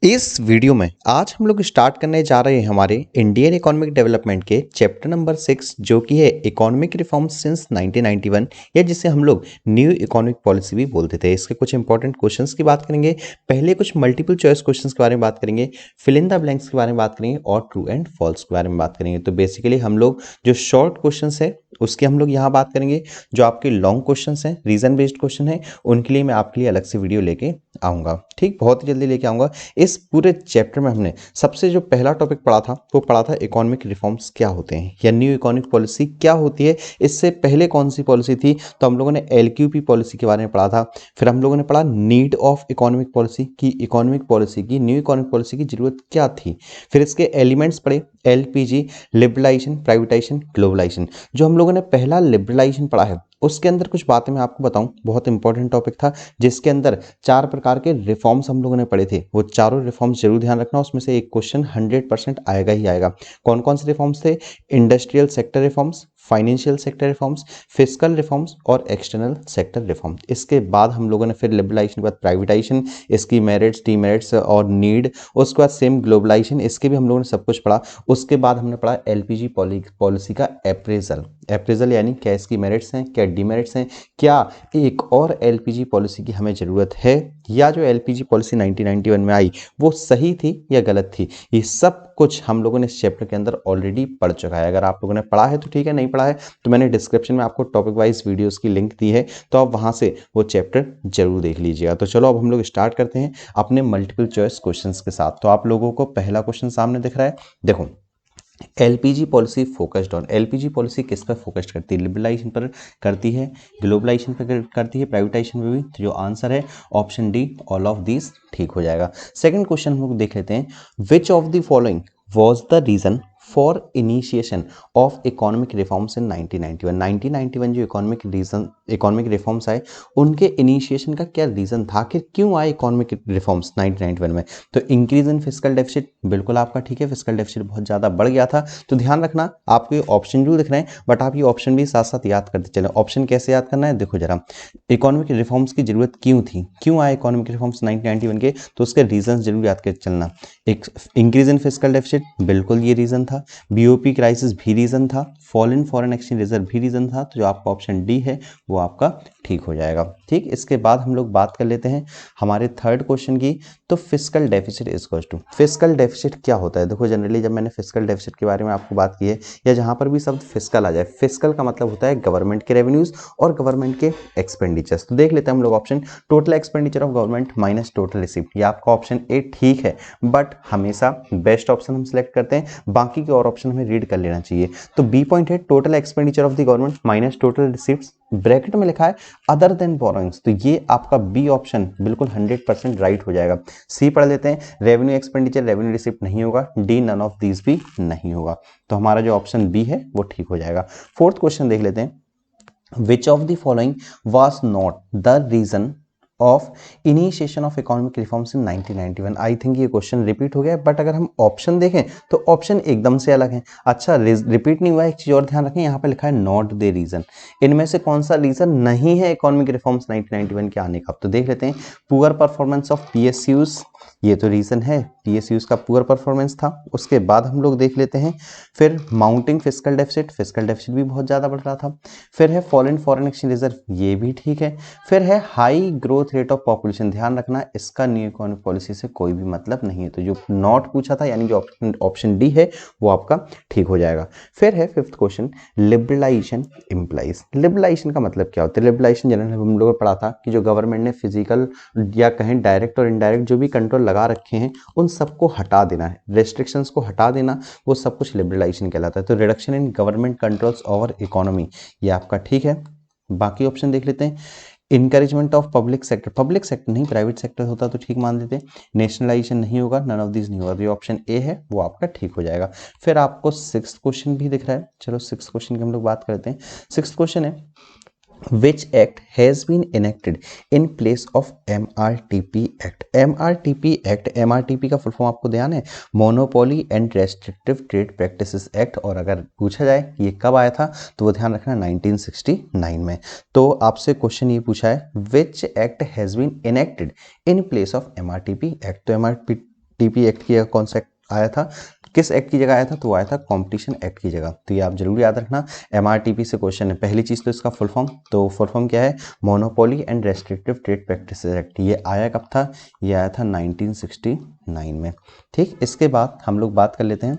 इस वीडियो में आज हम लोग स्टार्ट करने जा रहे हैं हमारे इंडियन इकोनॉमिक डेवलपमेंट के चैप्टर नंबर 6 जो कि है इकोनॉमिक रिफॉर्म्स सिंस 1991 या जिसे हम लोग न्यू इकोनॉमिक पॉलिसी भी बोलते थे। इसके कुछ इंपॉर्टेंट क्वेश्चंस की बात करेंगे, पहले कुछ मल्टीपल चॉइस क्वेश्चंस के बारे में बात करेंगे, फिल इन द ब्लैंक्स के बारे में बात करेंगे और ट्रू एंड फॉल्स के बारे में बात करेंगे। तो बेसिकली हम लोग जो शॉर्ट क्वेश्चन है उसकी हम लोग यहाँ बात करेंगे, जो आपके लॉन्ग क्वेश्चन हैं रीजन बेस्ड क्वेश्चन है उनके लिए मैं आपके लिए अलग से वीडियो लेके आऊँगा। ठीक, बहुत ही जल्दी लेके आऊँगा। इस पूरे चैप्टर में हमने सबसे जो पहला टॉपिक पढ़ा था वो पढ़ा था इकोनॉमिक रिफॉर्म्स क्या होते हैं या न्यू इकोनॉमिक पॉलिसी क्या होती है। इससे पहले कौन सी पॉलिसी थी, तो हम लोगों ने एलक्यूपी पॉलिसी के बारे में पढ़ा था। फिर हम लोगों ने पढ़ा नीड ऑफ इकोनॉमिक पॉलिसी की, इकोनॉमिक पॉलिसी की, न्यू इकोनॉमिक पॉलिसी की जरूरत क्या थी। फिर इसके एलिमेंट्स पढ़े, एलपीजी, लिबरलाइजेशन, प्राइवेटाइजेशन, ग्लोबलाइजेशन। जो हम लोगों ने पहला लिबरलाइजेशन पढ़ा है उसके अंदर कुछ बातें मैं आपको बताऊं, बहुत इंपॉर्टेंट टॉपिक था जिसके अंदर 4 प्रकार के रिफॉर्म्स हम लोगों ने पढ़े थे। वो चारों रिफॉर्म्स जरूर ध्यान रखना, उसमें से एक क्वेश्चन 100% आएगा ही आएगा। कौन कौन से रिफॉर्म्स थे? Industrial sector reforms, financial sector reforms, fiscal reforms और एक्सटर्नल सेक्टर रिफॉर्म्स। इसके बाद हम लोगों ने फिर लिबरलाइजेशन के बाद प्राइवेटाइजेशन, इसकी मेरिट्स, डीमेरिट्स और नीड, उसके बाद सेम ग्लोबलाइजेशन, इसके भी हम लोगों ने सब कुछ पढ़ा। उसके बाद हमने पढ़ा एलपीजी पॉलिसी का अप्रेजल। अप्रेजल यानी क्या इसकी मेरिट्स हैं, क्या डीमेरिट्स हैं, क्या एक और एलपीजी पॉलिसी की हमें ज़रूरत है, या जो एलपीजी पॉलिसी 1991 में आई वो सही थी या गलत थी। ये सब कुछ हम लोगों ने इस चैप्टर के अंदर ऑलरेडी पढ़ चुका है। अगर आप लोगों ने पढ़ा है तो ठीक है, नहीं पढ़ा है तो मैंने डिस्क्रिप्शन में आपको टॉपिक वाइज वीडियोस की लिंक दी है, तो आप वहां से वो चैप्टर जरूर देख लीजिएगा। तो चलो अब हम लोग स्टार्ट करते हैं अपने मल्टीपल चॉइस क्वेश्चंस के साथ। तो आप लोगों को पहला क्वेश्चन सामने दिख रहा है, देखो। LPG policy focused on, LPG policy किस पर फोकस्ड करती है? लिबरलाइजेशन पर करती है, ग्लोबलाइजेशन पर करती है, प्राइवेटाइजेशन पर भी। तो जो आंसर है option D, all of these ठीक हो जाएगा। सेकंड क्वेश्चन हम लोग देख लेते हैं, which of the following was the reason for initiation of economic reforms in 1991। 1991 जो इकोनॉमिक रिफॉर्म्स आए उनके इनिशिएशन का क्या रीजन था, कि क्यों आए इकोनॉमिक रिफॉर्म्स 1991 में? तो इंक्रीज इन फिस्कल डेफिसिट, बिल्कुल आपका ठीक है, फिस्कल डेफिसिट बहुत ज़्यादा बढ़ गया था। तो ध्यान रखना, आपको ये ऑप्शन जो दिख रहे हैं बट आप ये ऑप्शन भी साथ साथ याद करते चलें। ऑप्शन कैसे याद करना है, देखो जरा, इकोनॉमिक रिफॉर्म्स की जरूरत क्यों थी, क्यों आए इकोनॉमिक रिफॉर्म्स 1991 के, तो उसके रीजन जरूर याद करते चलना। एक इंक्रीज इन फिस्कल डेफिसिट, बिल्कुल ये रीजन था। बीओपी क्राइसिस भी रीजन था। Fall in foreign exchange reserve भी रीजन था। तो जो आपका ऑप्शन डी है वो आपका ठीक हो जाएगा। ठीक, इसके बाद हम लोग बात कर लेते हैं हमारे थर्ड क्वेश्चन की। तो fiscal deficit is equals to, fiscal deficit क्या होता है? देखो जनरली जब मैंने फिस्कल डेफिसिट के बारे में आपको बात की है या जहां पर भी शब्द फिस्कल आ जाए, फिस्कल का मतलब होता है गवर्नमेंट के रेवेन्यूज और गवर्नमेंट के एक्सपेंडिचर्स। तो देख लेते हैं हम लोग option, total expenditure of government minus total receipt. ये आपका ऑप्शन ए ठीक है, बट हमेशा बेस्ट ऑप्शन हम सिलेक्ट करते हैं, बाकी के और ऑप्शन हमें रीड कर लेना चाहिए। तो बी पॉइंट है total expenditure of the government minus total receipts, bracket में लिखा है अदर देन बोरोइंग्स। तो ये आपका बी ऑप्शन बिल्कुल 100% राइट हो जाएगा। सी पढ़ लेते हैं, रेवेन्यू एक्सपेंडिचर, रेवेन्यू रिसिप्ट नहीं होगा। डी, नन ऑफ दीज भी नहीं होगा। तो हमारा जो ऑप्शन बी है वो ठीक हो जाएगा। फोर्थ क्वेश्चन देख लेते हैं, which of the following was not the reason of initiation of economic reforms in 1991। I think ये क्वेश्चन रिपीट हो गया है, बट अगर हम ऑप्शन देखें तो ऑप्शन एकदम से अलग है। अच्छा, रिपीट नहीं हुआ है, एक चीज और ध्यान रखें, यहाँ पे लिखा है नॉट द रीजन। इनमें से कौन सा रीजन नहीं है इकोनॉमिक रिफॉर्म्स 1991 के आने का? तो देख लेते हैं, पुअर परफॉर्मेंस ऑफ पीएसयूज, ये तो रीजन है, पीएसयूज का पुअर परफॉर्मेंस था। उसके बाद हम लोग देख लेते हैं फिर mounting fiscal deficit, fiscal deficit भी बहुत ज़्यादा बढ़ रहा था। फिर है फॉरेन फॉरेन एक्सचेंज रिजर्व, ये भी ठीक है। फिर है high growth rate of population, ध्यान रखना इसका न्यू इकोनॉमिक पॉलिसी से कोई भी मतलब नहीं है। तो जो नॉट पूछा था यानी जो ऑप्शन डी है वो आपका ठीक हो जाएगा। फिर है fifth question, liberalisation implies. Liberalisation का मतलब क्या होता है? लिबरलाइजेशन जनरल हम लोगों ने पढ़ा था कि जो गवर्नमेंट ने फिजिकल या कहें डायरेक्ट और इनडायरेक्ट जो भी कंट्रोल लगा रखे हैं उन सबको हटा देना है, रेस्ट्रिक्शंस को हटा देना, वो सब कुछ लिबरलाइजेशन कहलाता है। तो reduction in government controls over economy, ये आपका ठीक है। बाकी ऑप्शन देख लेते हैं, encouragement of public sector, public sector नहीं प्राइवेट सेक्टर होता तो ठीक मान लेते। नेशनलाइजेशन नहीं होगा, नन ऑफ दिस नहीं होगा। तो ऑप्शन ए है वो आपका ठीक हो जाएगा। फिर आपको सिक्स्थ क्वेश्चन भी दिख रहा है, चलो सिक्स्थ क्वेश्चन की हम लोग बात करते हैं। सिक्स्थ क्वेश्चन है, which act has been enacted in place of MRTP Act? MRTP Act, MRTP का फुल फॉर्म आपको ध्यान है, monopoly and restrictive trade practices act. और अगर पूछा जाए ये कब आया था तो वो ध्यान रखना 1969 में। तो आपसे क्वेश्चन ये पूछा है, which act has been enacted in place of MRTP Act? तो MRTP एक्ट की जगह कौन सा एक्ट आया था, किस एक्ट की जगह आया था, तो वो आया था कॉम्पिटिशन एक्ट की जगह। तो ये आप जरूर याद रखना, MRTP से क्वेश्चन है। पहली चीज तो इसका फुल फॉर्म, तो फुल फॉर्म क्या है, monopoly and restrictive trade practices act. ये आया कब था, ये आया था 1969 में। ठीक, इसके बाद हम लोग बात कर लेते हैं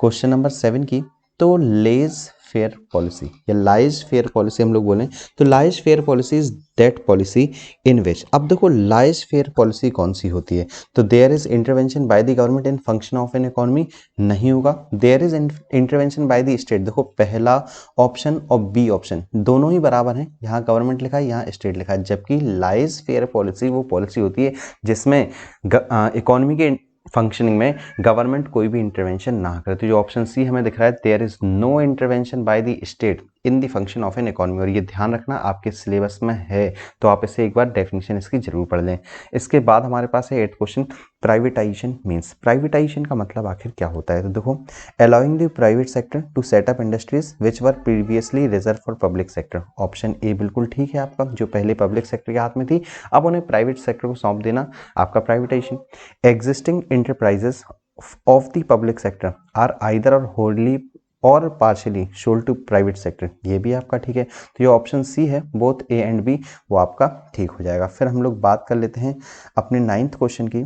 क्वेश्चन नंबर 7 की। तो लेज फेयर पॉलिसी या लाइज फेयर पॉलिसी हम लोग बोलें तो laissez faire policy is that policy in which, अब देखो लाइज फेयर पॉलिसी कौन सी होती है, तो there is intervention by the government in function of an economy, नहीं होगा। There is intervention by the state, देखो पहला ऑप्शन और बी ऑप्शन दोनों ही बराबर हैं, यहाँ गवर्नमेंट लिखा है यहाँ स्टेट लिखा है, जबकि लाइज फेयर पॉलिसी वो पॉलिसी होती है जिसमें इकोनॉमी के फंक्शनिंग में गवर्नमेंट कोई भी इंटरवेंशन ना करे। तो जो ऑप्शन सी हमें दिख रहा है, there is no intervention by the state in the function of an economy, और ये ध्यान रखना आपके सिलेबस में है, तो आप इसे एक बार डेफिनेशन इसकी जरूर पढ़ लें। इसके बाद हमारे पास है 8th question, privatisation means, privatisation का मतलब आखिर क्या होता है, तो देखो allowing the private sector to set up industries which were previously reserved for public sector. Option A बिल्कुल ठीक है आपका, जो पहले पब्लिक सेक्टर के हाथ में थी अब उन्हें प्राइवेट सेक्टर को सौंप देना, आपका privatisation. Existing enterprises of the public sector are either or wholly और partially sold to private sector, ये भी आपका ठीक है। तो ये ऑप्शन सी है, बोथ ए एंड बी, वो आपका ठीक हो जाएगा। फिर हम लोग बात कर लेते हैं अपने 9th क्वेश्चन की।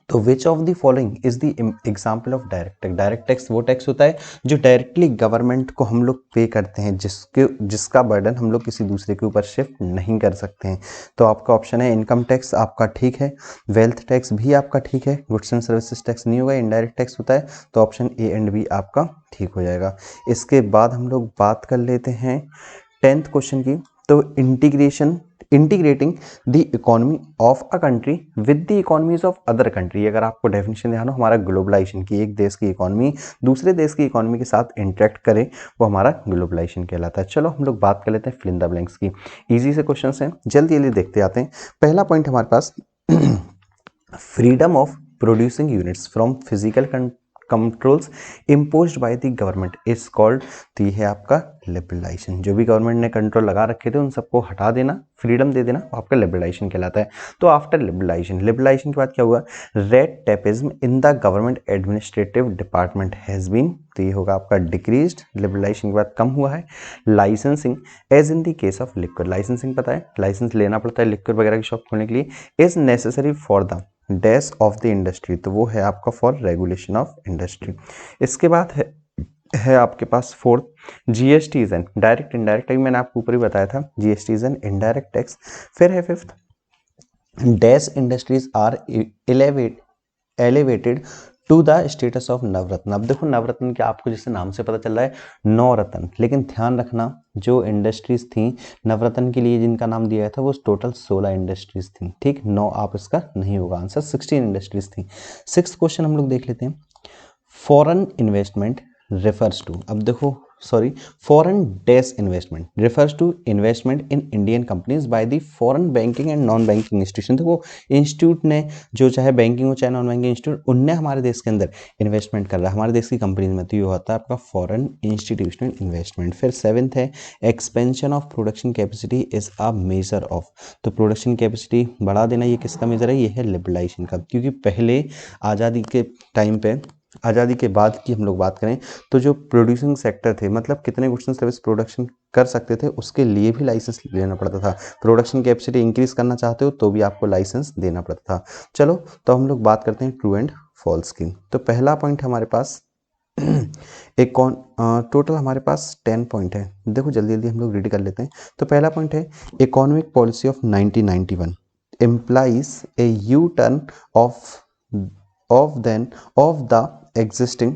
तो विच of the following is the example of direct tax, direct tax वो टैक्स होता है जो डायरेक्टली गवर्नमेंट को हम लोग पे करते हैं, जिसका बर्डन हम लोग किसी दूसरे के ऊपर शिफ्ट नहीं कर सकते हैं। तो आपका ऑप्शन है इनकम टैक्स, आपका ठीक है। वेल्थ टैक्स भी आपका ठीक है। गुड्स एंड सर्विसेज टैक्स नहीं होगा, इनडायरेक्ट टैक्स होता है, तो ऑप्शन ए एंड बी आपका ठीक हो जाएगा। इसके बाद हम लोग बात कर लेते हैं 10th क्वेश्चन की। तो integrating the economy of a country with the economies of other country, अगर आपको डेफिनेशन ध्यान हो, हमारा ग्लोबलाइजेशन की एक देश की इकोनॉमी दूसरे देश की इकोनॉमी के साथ इंटरेक्ट करे, वो हमारा ग्लोबलाइजेशन कहलाता है। चलो हम लोग बात कर लेते हैं फिल इन द ब्लैंक्स की। इजी से क्वेश्चन हैं, जल्दी जल्दी देखते आते हैं। पहला पॉइंट हमारे पास freedom of producing units from physical controls imposed by the government is called, तो ये है आपका लिबरलाइजेशन। जो भी गवर्नमेंट ने कंट्रोल लगा रखे थे उन सबको हटा देना, फ्रीडम दे देना, वो आपका लिबरलाइजेशन कहलाता है। तो आफ्टर लिबरलाइजेशन के बाद क्या हुआ, red tapism in the government administrative department has been, तो ये होगा आपका डिक्रीज्ड, लिबरलाइजेशन के बाद कम हुआ है। Licensing as in the case of liquid, licensing पता है लाइसेंस लेना पड़ता है लिक्विड वगैरह की शॉप खोलने के लिए, is necessary for the dash of the industry, तो वो है आपका फॉर रेगुलेशन ऑफ इंडस्ट्री। इसके बाद है आपके पास 4th GST is an direct indirect, मैंने आपको ऊपर ही बताया था GST is an indirect tax. फिर है 5th dash industries are elevated to the status of Navratna. अब देखो नवरत्न क्या, आपको जैसे नाम से पता चल रहा है 9 रत्न, लेकिन ध्यान रखना जो इंडस्ट्रीज थी नवरत्न के लिए जिनका नाम दिया था वो टोटल 16 इंडस्ट्रीज थी, ठीक, 9 आप इसका नहीं होगा आंसर, 16 इंडस्ट्रीज थी। 6th क्वेश्चन हम लोग देख लेते हैं। फॉरेन इन्वेस्टमेंट रेफर्स टू, अब देखो sorry, foreign dash investment refers to investment in Indian companies by the foreign banking and non banking institution. तो वो इंस्टीट्यूट ने जो चाहे बैंकिंग हो चाहे नॉन बैंकिंग इंस्टीट्यूट, उनने हमारे देश के अंदर इन्वेस्टमेंट कर रहा है हमारे देश की कंपनीज में, तो ये होता है आपका फॉरेन इंस्टीट्यूशनल इन्वेस्टमेंट। फिर 7th है expansion of production capacity is a measure of, तो प्रोडक्शन कैपेसिटी बढ़ा देना ये किसका मेजर है, ये है लिबरलाइजेशन का, क्योंकि पहले आज़ादी के टाइम पे, आज़ादी के बाद की हम लोग बात करें तो जो प्रोड्यूसिंग सेक्टर थे, मतलब कितने गुड्स एंड सर्विस प्रोडक्शन कर सकते थे, उसके लिए भी लाइसेंस लेना पड़ता था। प्रोडक्शन कैपेसिटी इंक्रीज करना चाहते हो तो भी आपको लाइसेंस देना पड़ता था। चलो तो हम लोग बात करते हैं ट्रू एंड फॉल्स की। तो पहला पॉइंट हमारे पास एक कौन टोटल हमारे पास 10 पॉइंट है, देखो जल्दी जल्दी हम लोग रीड कर लेते हैं। तो पहला पॉइंट है economic policy of 1991 implies a U-turn of the existing,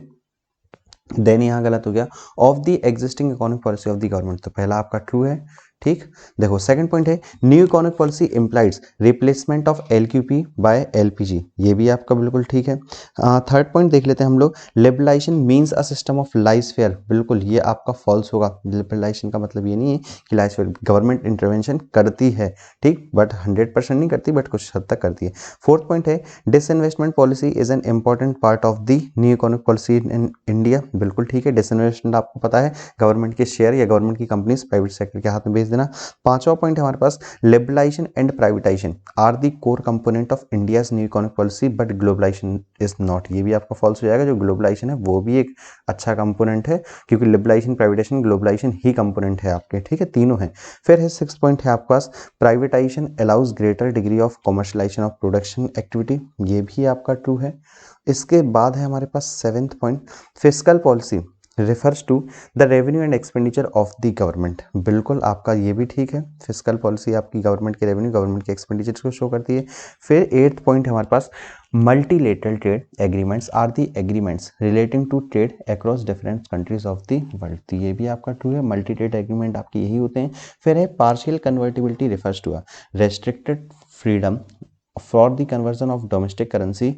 then यहाँ गलत हो गया, of the existing economic policy of the government, तो पहला आपका ट्रू है, ठीक। देखो सेकंड पॉइंट है new economic policy implies replacement of LQP by LPG, ये भी आपका बिल्कुल ठीक है। थर्ड पॉइंट देख लेते हैं हम लोग, liberalisation means a system of laissez faire, बिल्कुल ये आपका फॉल्स होगा। लिबरलाइजेशन का मतलब ये नहीं है कि लाइस फेयर, गवर्नमेंट इंटरवेंशन करती है, ठीक, बट 100% नहीं करती, बट कुछ हद तक करती है। फोर्थ पॉइंट है disinvestment policy is an important part of the new economic policy in India, बिल्कुल ठीक है। डिसइन्वेस्टमेंट आपको पता है गवर्नमेंट के शेयर या गवर्नमेंट की कंपनीज प्राइवेट सेक्टर के हाथ में बेच देना। पांचवा पॉइंट है हमारे पास, liberalisation and privatisation are the core component of India's new economic policy but globalisation is not. ये भी आपका फॉल्स हो जाएगा। जो ग्लोबलाइजेशन है वो भी एक अच्छा कंपोनेंट है, क्योंकि लिबरलाइजेशन, प्राइवेटाइजेशन, ग्लोबलाइजेशन ही कंपोनेंट है आपके, ठीक है, तीनों हैं। फिर है सिक्स पॉइंट है आपके पास, privatisation allows greater degree of commercialisation of production activity, ये भी आपका ट्रू है। इसके बाद है हमारे पास seventh point, fiscal policy refers to the revenue and expenditure of the government। बिल्कुल आपका ये भी ठीक है, फिस्कल पॉलिसी आपकी गवर्नमेंट के रेवेन्यू, गवर्नमेंट के एक्सपेंडिचर को शो करती है। फिर एट्थ पॉइंट है हमारे पास, multilateral trade agreements are the agreements relating to trade across different countries of the world, तो ये भी आपका ट्रू है, मल्टी ट्रेड एग्रीमेंट आपके यही होते हैं। फिर है partial convertibility refers to a restricted freedom for the conversion of domestic currency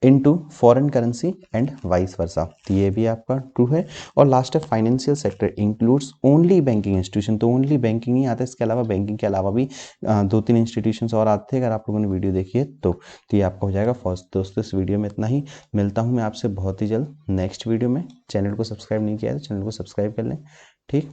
into foreign currency and vice versa, तो ये भी आपका ट्रू है। और लास्ट है financial sector includes only banking institution, तो ओनली बैंकिंग ही आता है, इसके अलावा बैंकिंग के अलावा भी दो तीन इंस्टीट्यूशंस और आते हैं, अगर आप लोगों ने वीडियो देखी है तो ये आपका हो जाएगा फर्स्ट। दोस्तों इस वीडियो में इतना ही, मिलता हूँ मैं आपसे बहुत ही जल्द नेक्स्ट वीडियो में। चैनल को सब्सक्राइब नहीं किया है तो चैनल को सब्सक्राइब कर लें, ठीक।